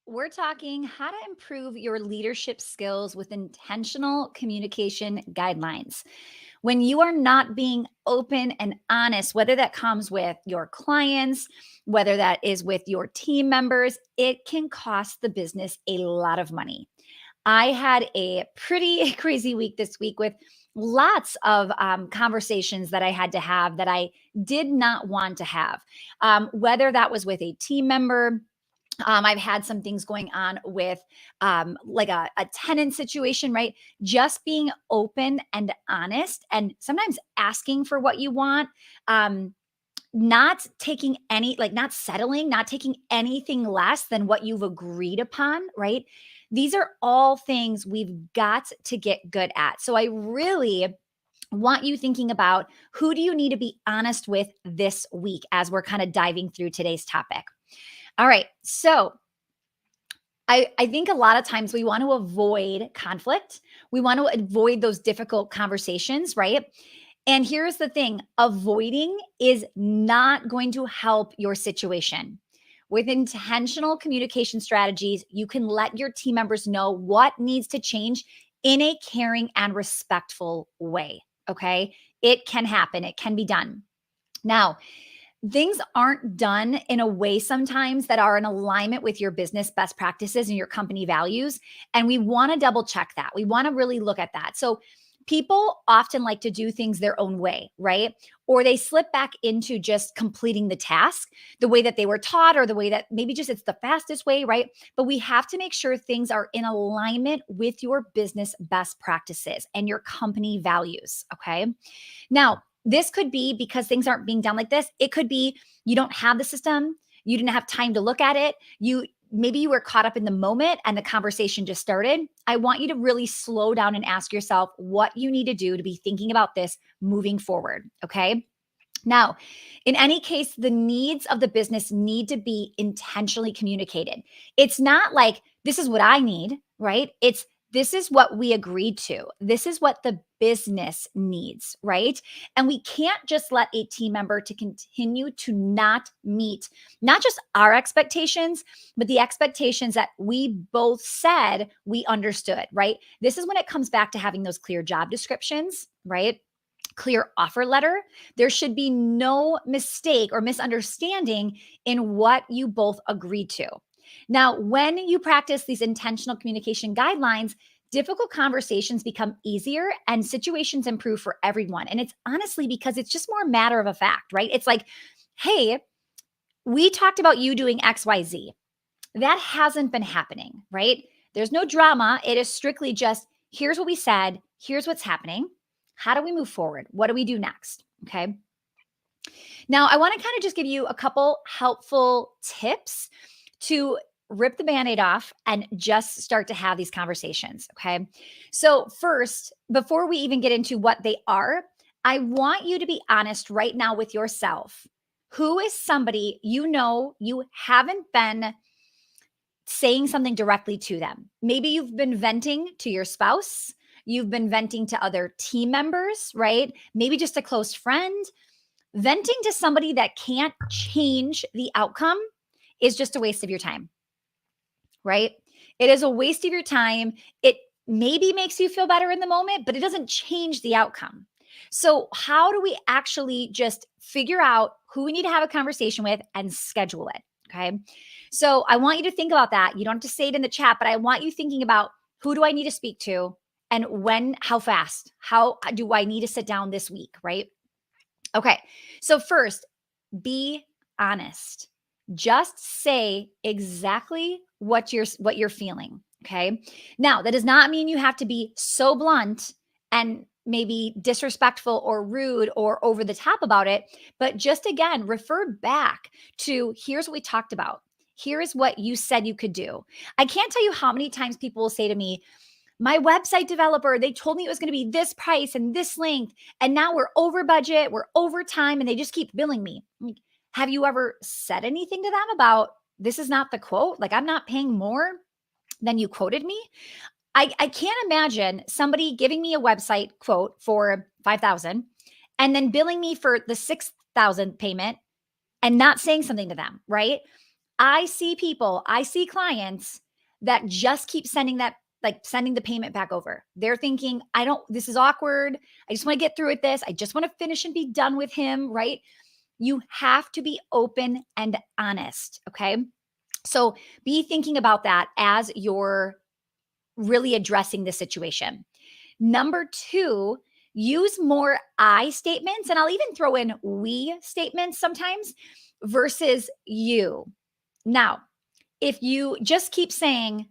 We're talking how to improve your leadership skills with intentional communication guidelines. When you are not being open and honest, whether that comes with your clients, whether that is with your team members, it can cost the business a lot of money. I had a pretty crazy week this week with lots of conversations that I had to have that I did not want to have. Whether that was with a team member, I've had some things going on with like a tenant situation, right? Just being open and honest and sometimes asking for what you want. Not taking any, like not settling, not taking anything less than what you've agreed upon, right? These are all things we've got to get good at. So I really want you thinking about who do you need to be honest with this week as we're kind of diving through today's topic. All right. So I think a lot of times we want to avoid conflict. We want to avoid those difficult conversations, right? And here's the thing, avoiding is not going to help your situation. With intentional communication strategies, you can let your team members know what needs to change in a caring and respectful way. Okay. It can happen, it can be done. Now, things aren't done in a way sometimes that are in alignment with your business best practices and your company values. And we want to double check that. We want to really look at that. So, people often like to do things their own way, right? Or they slip back into just completing the task the way that they were taught, or the way that maybe just it's the fastest way, right? But we have to make sure things are in alignment with your business best practices and your company values. Okay. Now, this could be because things aren't being done like this. It could be you don't have the system, you didn't have time to look at it. Maybe you were caught up in the moment and the conversation just started. I want you to really slow down and ask yourself what you need to do to be thinking about this moving forward, okay? Now, in any case, the needs of the business need to be intentionally communicated. It's not like, this is what I need, right? It's this is what we agreed to. This is what the business needs, right? And we can't just let a team member to continue to not meet not just our expectations, but the expectations that we both said we understood, right? This is when it comes back to having those clear job descriptions, right? Clear offer letter. There should be no mistake or misunderstanding in what you both agreed to. Now, when you practice these intentional communication guidelines, difficult conversations become easier and situations improve for everyone. And it's honestly because it's just more a matter of a fact, right? It's like, hey, we talked about you doing XYZ. That hasn't been happening, right? There's no drama. It is strictly just here's what we said, here's what's happening. How do we move forward? What do we do next? Okay. Now, I want to kind of just give you a couple helpful tips to rip the band aid off and just start to have these conversations. Okay. So, first, before we even get into what they are, I want you to be honest right now with yourself. Who is somebody you know you haven't been saying something directly to them? Maybe you've been venting to your spouse, you've been venting to other team members, right? Maybe just a close friend. Venting to somebody that can't change the outcome is just a waste of your time, right? It is a waste of your time. It maybe makes you feel better in the moment, but it doesn't change the outcome. So, how do we actually just figure out who we need to have a conversation with and schedule it? Okay. So, I want you to think about that. You don't have to say it in the chat, but I want you thinking about who do I need to speak to and when, how fast? How do I need to sit down this week? Right. Okay. So, first, be honest. Just say exactly what you're feeling, okay? Now, that does not mean you have to be so blunt and maybe disrespectful or rude or over the top about it, but just again, refer back to here's what we talked about. Here is what you said you could do. I can't tell you how many times people will say to me, my website developer, they told me it was going to be this price and this length. And now we're over budget, we're over time, and they just keep billing me. Like, have you ever said anything to them about this is not the quote? Like, I'm not paying more than you quoted me. I can't imagine somebody giving me a website quote for 5,000 and then billing me for the 6,000 payment and not saying something to them, right? I see people, I see clients that just keep sending that, like sending the payment back over. They're thinking, this is awkward. I just want to get through with this. I just want to finish and be done with him, right? You have to be open and honest. Okay. So be thinking about that as you're really addressing the situation. Number two, use more I statements, and I'll even throw in we statements sometimes versus you. Now, if you just keep saying,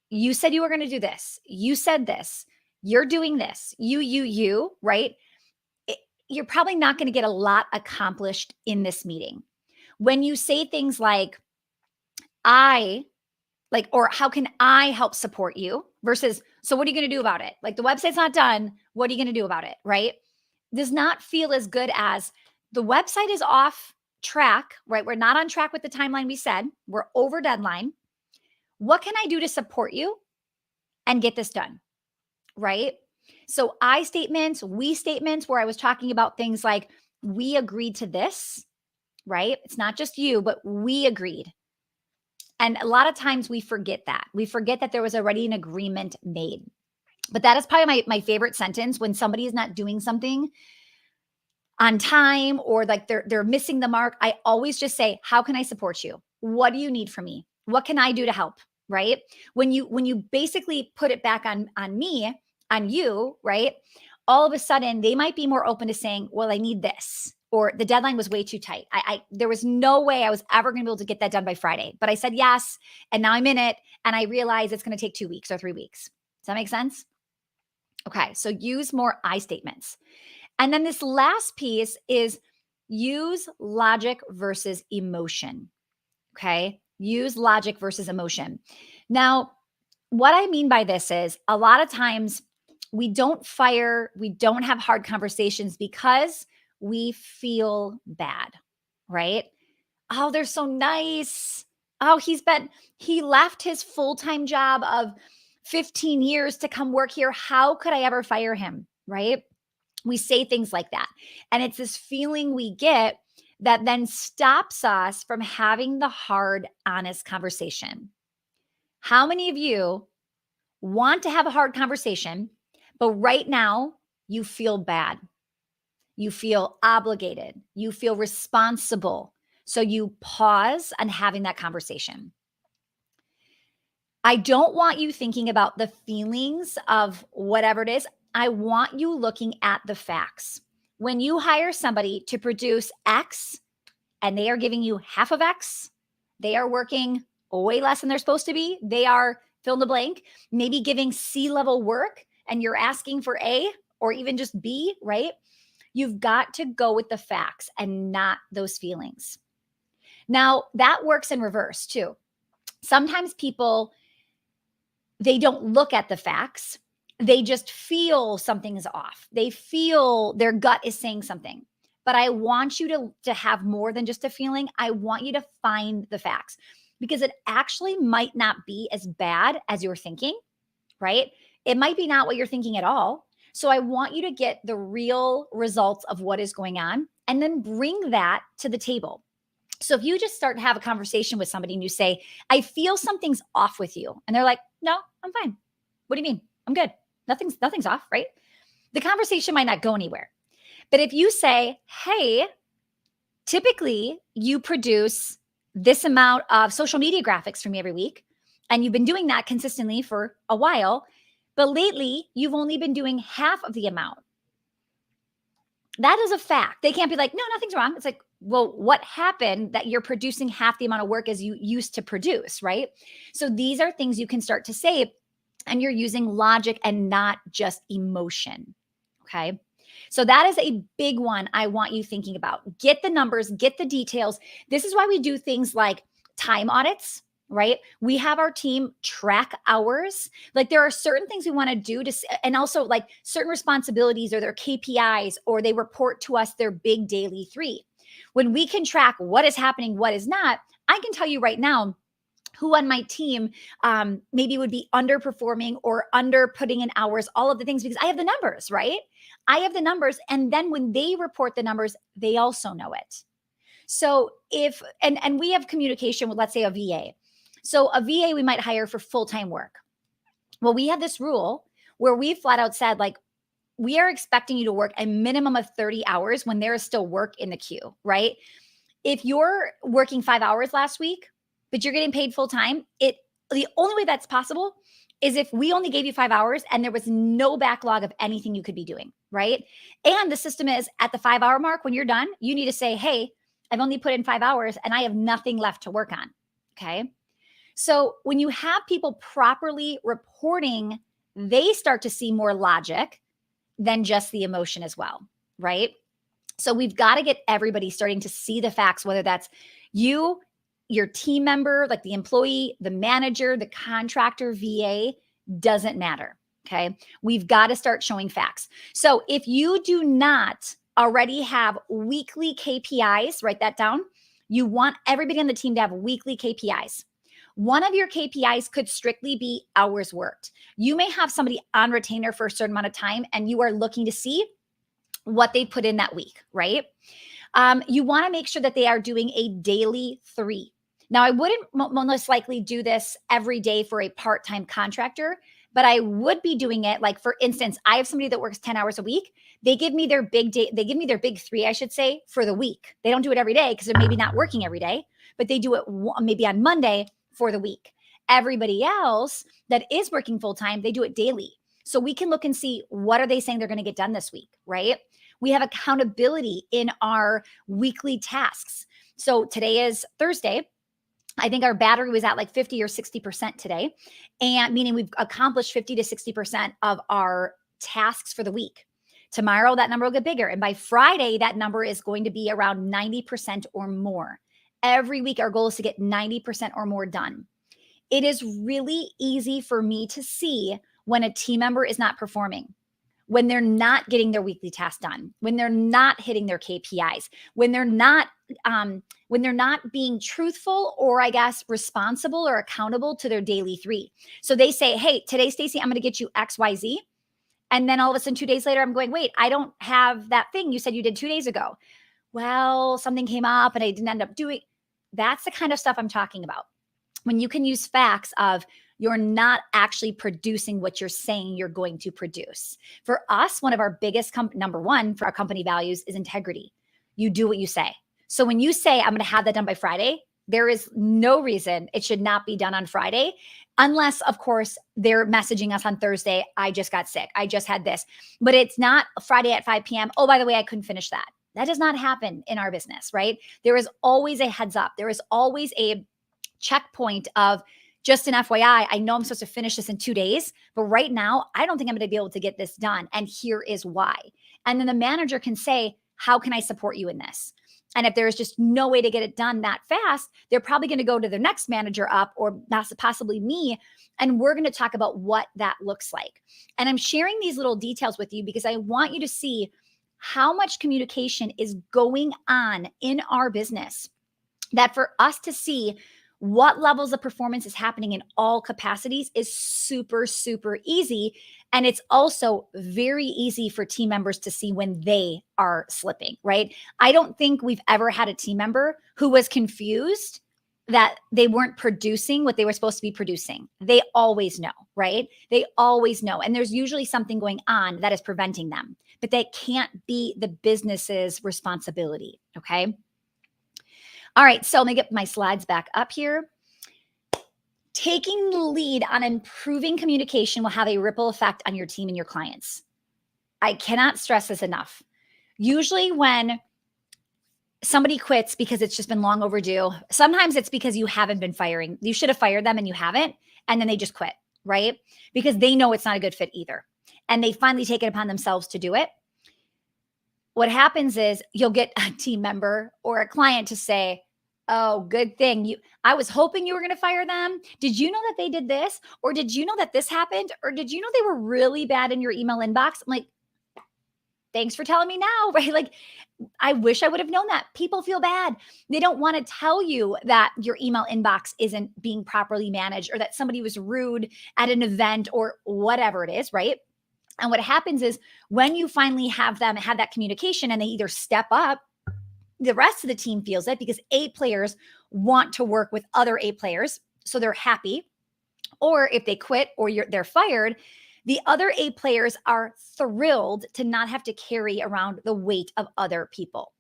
you said you were going to do this, you said this, you're doing this, you, right? You're probably not going to get a lot accomplished in this meeting. When you say things like, or how can I help support you versus, so what are you going to do about it? Like the website's not done. What are you going to do about it? Right? Does not feel as good as the website is off track, right? We're not on track with the timeline we said. We're over deadline. What can I do to support you and get this done? Right? So I statements, we statements, where I was talking about things like, we agreed to this, right? It's not just you, but we agreed. And a lot of times we forget that. We forget that there was already an agreement made. But that is probably my favorite sentence when somebody is not doing something on time, or like they're missing the mark. I always just say, how can I support you? What do you need from me? What can I do to help? Right? When you basically put it back on me, on you, right? All of a sudden they might be more open to saying, well, I need this, or the deadline was way too tight. There was no way I was ever going to be able to get that done by Friday, but I said yes, and now I'm in it, and I realize it's going to take 2 weeks or 3 weeks. Does that make sense? Okay, so use more I statements. And then this last piece is use logic versus emotion. Okay, use logic versus emotion. Now, what I mean by this is a lot of times we don't have hard conversations because we feel bad, right? Oh, they're so nice. Oh, he left his full-time job of 15 years to come work here. How could I ever fire him, right? We say things like that. And it's this feeling we get that then stops us from having the hard, honest conversation. How many of you want to have a hard conversation, but right now you feel bad? You feel obligated. You feel responsible. So you pause on having that conversation. I don't want you thinking about the feelings of whatever it is. I want you looking at the facts. When you hire somebody to produce X and they are giving you half of X, they are working way less than they're supposed to be. They are fill in the blank, maybe giving C-level work and you're asking for A or even just B, right? You've got to go with the facts and not those feelings. Now, that works in reverse too. Sometimes people, they don't look at the facts. They just feel something is off. They feel their gut is saying something. But I want you to have more than just a feeling. I want you to find the facts, because it actually might not be as bad as you're thinking, right? It might be not what you're thinking at all. So I want you to get the real results of what is going on and then bring that to the table. So if you just start to have a conversation with somebody and you say, I feel something's off with you. And they're like, no, I'm fine. What do you mean? I'm good. Nothing's off, right? The conversation might not go anywhere. But if you say, hey, typically you produce this amount of social media graphics for me every week, and you've been doing that consistently for a while, but lately you've only been doing half of the amount. That is a fact. They can't be like, no, nothing's wrong. It's like, well, what happened that you're producing half the amount of work as you used to produce, right? So these are things you can start to say, and you're using logic and not just emotion, okay? So that is a big one I want you thinking about. Get the numbers, get the details. This is why we do things like time audits, right? We have our team track hours. Like there are certain things we want to do and also like certain responsibilities or their KPIs, or they report to us their big daily 3. When we can track what is happening, what is not, I can tell you right now who on my team maybe would be underperforming or under putting in hours, all of the things, because I have the numbers, right? I have the numbers. And then when they report the numbers, they also know it. So and we have communication with, let's say, a VA. So a VA we might hire for full-time work. Well, we have this rule where we flat out said, like, we are expecting you to work a minimum of 30 hours when there is still work in the queue, right? If you're working 5 hours last week, but you're getting paid full time, the only way that's possible is if we only gave you 5 hours and there was no backlog of anything you could be doing, right? And the system is at the 5 hour mark, when you're done, you need to say, hey, I've only put in 5 hours and I have nothing left to work on. Okay. So when you have people properly reporting, they start to see more logic than just the emotion as well, right? So we've got to get everybody starting to see the facts, whether that's you, your team member, like the employee, the manager, the contractor, VA, doesn't matter. Okay. We've got to start showing facts. So if you do not already have weekly KPIs, write that down. You want everybody on the team to have weekly KPIs. One of your KPIs could strictly be hours worked. You may have somebody on retainer for a certain amount of time and you are looking to see what they put in that week, right? You want to make sure that they are doing a daily 3. Now, I wouldn't most likely do this every day for a part-time contractor, but I would be doing it. Like, for instance, I have somebody that works 10 hours a week. They give me their big day. They give me their big 3, I should say, for the week. They don't do it every day because they're maybe not working every day, but they do it maybe on Monday for the week. Everybody else that is working full-time, they do it daily. So we can look and see, what are they saying they're going to get done this week, right? We have accountability in our weekly tasks. So today is Thursday. I think our battery was at like 50 or 60% today, and meaning we've accomplished 50 to 60% of our tasks for the week. Tomorrow, that number will get bigger. And by Friday, that number is going to be around 90% or more. Every week, our goal is to get 90% or more done. It is really easy for me to see when a team member is not performing, when they're not getting their weekly tasks done, when they're not hitting their KPIs, when they're not being truthful, or I guess responsible or accountable to their daily 3. So they say, hey, today, Stacy, I'm going to get you XYZ. And then all of a sudden 2 days later, I'm going, wait, I don't have that thing you said you did 2 days ago. Well, something came up and I didn't end up doing. That's the kind of stuff I'm talking about. When you can use facts of, you're not actually producing what you're saying you're going to produce. For us, one of our biggest, number one for our company values is integrity. You do what you say. So when you say, I'm going to have that done by Friday, there is no reason it should not be done on Friday, unless, of course, they're messaging us on Thursday, I just got sick, I just had this. But it's not Friday at 5 p.m. Oh, by the way, I couldn't finish that. That does not happen in our business, right? There is always a heads up. There is always a checkpoint of, just an FYI, I know I'm supposed to finish this in 2 days, but right now, I don't think I'm going to be able to get this done. And here is why. And then the manager can say, how can I support you in this? And if there's just no way to get it done that fast, they're probably going to go to their next manager up, or possibly me. And we're going to talk about what that looks like. And I'm sharing these little details with you because I want you to see how much communication is going on in our business, that for us to see what levels of performance is happening in all capacities is super, super easy. And it's also very easy for team members to see when they are slipping, right? I don't think we've ever had a team member who was confused that they weren't producing what they were supposed to be producing. They always know, right? They always know. And there's usually something going on that is preventing them, but that can't be the business's responsibility, okay? All right, so let me get my slides back up here. Taking the lead on improving communication will have a ripple effect on your team and your clients. I cannot stress this enough. Usually when somebody quits because it's just been long overdue, sometimes it's because you haven't been firing. You should have fired them and you haven't, and then they just quit, right? Because they know it's not a good fit either. And they finally take it upon themselves to do it. What happens is you'll get a team member or a client to say, oh, good thing. I was hoping you were going to fire them. Did you know that they did this? Or did you know that this happened? Or did you know they were really bad in your email inbox? I'm like, thanks for telling me now, right? Like, I wish I would have known that. People feel bad. They don't want to tell you that your email inbox isn't being properly managed, or that somebody was rude at an event, or whatever it is, right? And what happens is when you finally have them have that communication and they either step up, the rest of the team feels it because A players want to work with other A players, so they're happy. Or if they quit or they're fired, the other A players are thrilled to not have to carry around the weight of other people.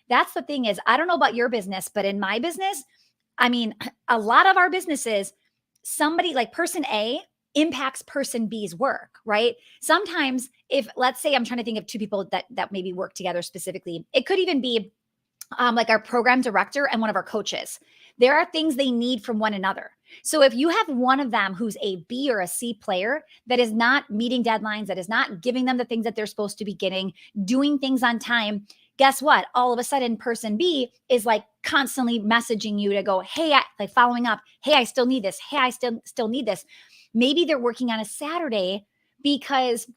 That's the thing is, I don't know about your business, but in my business, I mean, a lot of our businesses, somebody like person A impacts person B's work, right? Sometimes if let's say I'm trying to think of two people that maybe work together specifically, it could even be like our program director and one of our coaches. There are things they need from one another. So if you have one of them who's a B or a C player that is not meeting deadlines, that is not giving them the things that they're supposed to be getting, doing things on time, guess what? All of a sudden, person B is like constantly messaging you to go, hey, like following up, hey, I still need this. Hey, I still need this. Maybe they're working on a Saturday because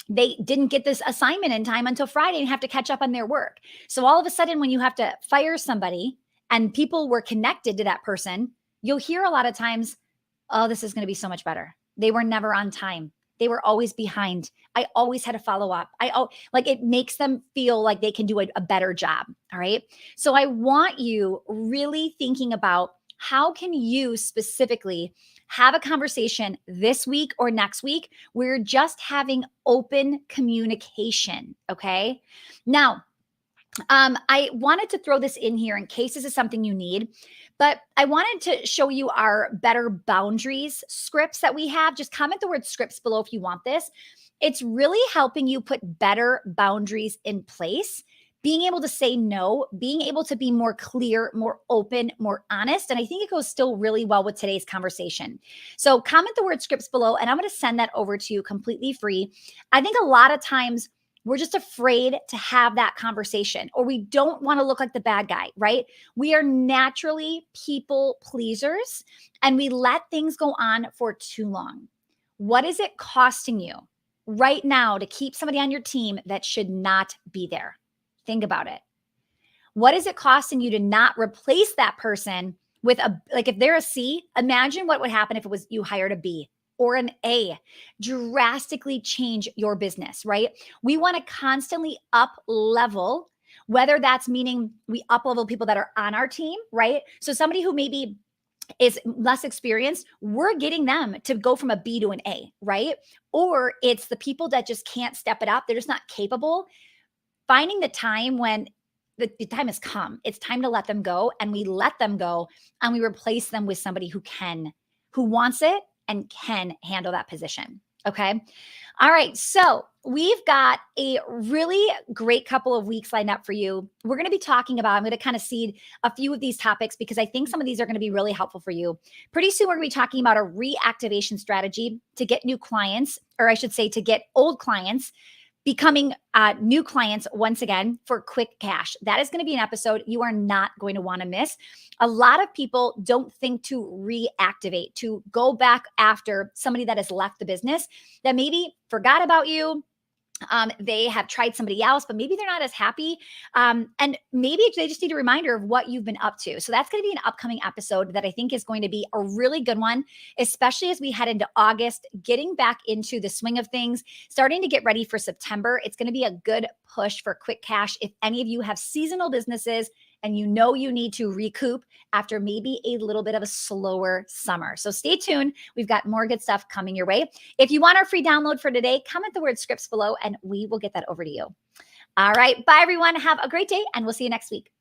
they didn't get this assignment in time until Friday and have to catch up on their work. So all of a sudden, when you have to fire somebody and people were connected to that person, you'll hear a lot of times, oh, this is going to be so much better. They were never on time. They were always behind. I always had to follow up. Like it makes them feel like they can do a better job. All right. So I want you really thinking about how can you specifically have a conversation this week or next week where you're just having open communication. Okay. Now, I wanted to throw this in here in case this is something you need, but I wanted to show you our better boundaries scripts that we have. Just comment the word scripts below if you want this. It's really helping you put better boundaries in place, being able to say no, being able to be more clear, more open, more honest. And I think it goes still really well with today's conversation. So comment the word scripts below, and I'm going to send that over to you completely free. I think a lot of times we're just afraid to have that conversation, or we don't want to look like the bad guy, right? We are naturally people pleasers and we let things go on for too long. What is it costing you right now to keep somebody on your team that should not be there? Think about it. What is it costing you to not replace that person with like if they're a C, imagine what would happen if it was you hired a B or an A. Drastically change your business, right? We want to constantly up level, whether that's meaning we up level people that are on our team, right? So somebody who maybe is less experienced, we're getting them to go from a B to an A, right? Or it's the people that just can't step it up. They're just not capable. Finding the time when the time has come, it's time to let them go, and we let them go and we replace them with somebody who wants it and can handle that position. Okay. All right. So we've got a really great couple of weeks lined up for you. We're going to be talking about, I'm going to kind of seed a few of these topics because I think some of these are going to be really helpful for you. Pretty soon, we're going to be talking about a reactivation strategy to get new clients, or I should say to get old clients becoming new clients once again for quick cash. That is going to be an episode you are not going to want to miss. A lot of people don't think to reactivate, to go back after somebody that has left the business, that maybe forgot about you. They have tried somebody else, but maybe they're not as happy. And maybe they just need a reminder of what you've been up to. So that's going to be an upcoming episode that I think is going to be a really good one, especially as we head into August, getting back into the swing of things, starting to get ready for September. It's going to be a good push for quick cash. If any of you have seasonal businesses and you know you need to recoup after maybe a little bit of a slower summer. So stay tuned. We've got more good stuff coming your way. If you want our free download for today, comment the word scripts below and we will get that over to you. All right. Bye, everyone. Have a great day, and we'll see you next week.